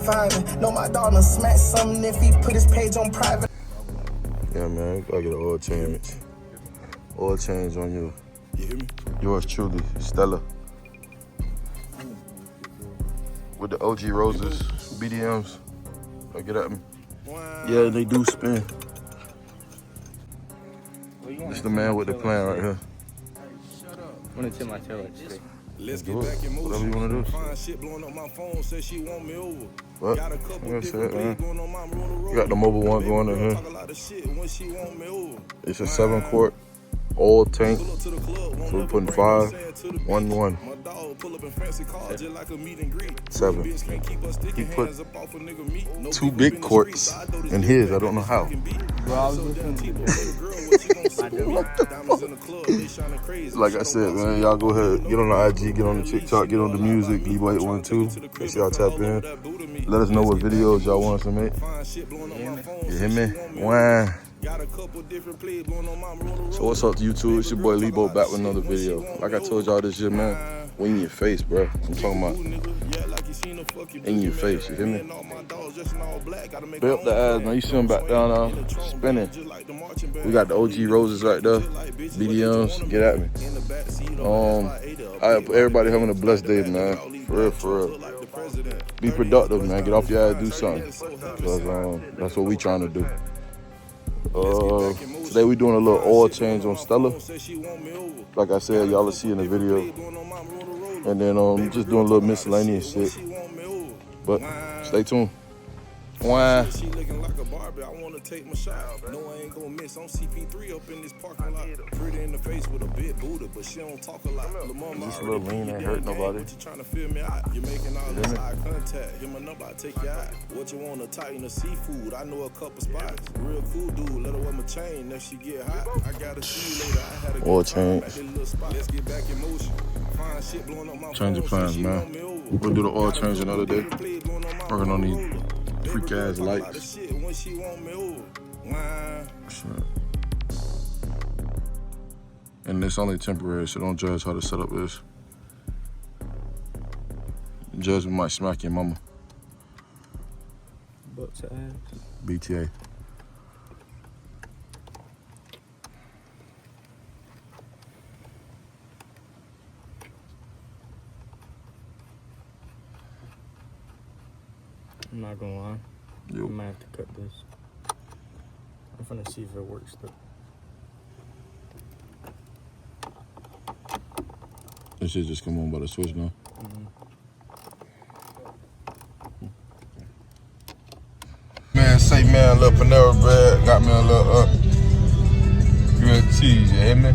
high-fiving. Know my dog done smack something if he put his page on private. Yeah, man, gotta get an oil change. Oil change on you. You hear me? Yours truly, Stella. With the OG Roses, BDMs. Get at me. Yeah, they do spin. This the man with the plan right here. I'm gonna tip my tail like straight. Let's get back in motion. Whatever you wanna do. Fine shit blowing up my phone, says she want me over. What? Got a couple different plays going on my road. You got the mobile one going in here. Talk a lot of shit when she want me over. It's a 7-quart oil tank. So we're putting 5, 1, 1. My dog pull up in fancy cars just like a meet and greet. 7. He put 2 big quarts in his. I don't know how. Bro, I was listening Like I said, man, y'all go ahead, get on the IG, get on the TikTok, get on the music, Levo812. Make sure y'all tap in. Let us know what videos y'all want us to make. You hear me? Wow. So what's up, YouTube? It's your boy Lebo back with another video. Like I told y'all this year, man, we in your face, bro. I'm talking about in your face, you hear me? Pay up the ass, man. You see them back down now, spinning. We got the OG Roses right there, BDMs, get at me. I hope everybody having a blessed day, man. For real, for real. Be productive, man. Get off your ass, do something. Because that's what we trying to do. Today we doing a little oil change on Stella. Like I said, y'all will see in the video. And then just doing a little miscellaneous shit. But stay tuned. Wow. She looking like a Barbie, I wanna take my shot. No, I ain't gonna miss. I'm CP3 up in this parking lot. Pretty in the face with a big booty, but she don't talk a lot. This little lean ain't hurt nobody. You trying to feel me out? You're making all this eye contact. Hit my number, I take you out. What you want to tighten the seafood? I know a couple spots. Real cool dude, let her wear my chain. If she get hot, I gotta see you later. I had a oil change. Let's get back in motion. Fine shit blowing up my change of plans, man. We'll do the oil change another day. Working on these freak ass lights. And it's only temporary, so don't judge how the setup is. Judgment might smack your mama. BTA. I'm not gonna lie. Yo. I might have to cut this. I'm gonna see if it works though. This shit just come on by the switch now. Man, say man, a little Panera bread, got me a little grilled cheese, you hear me?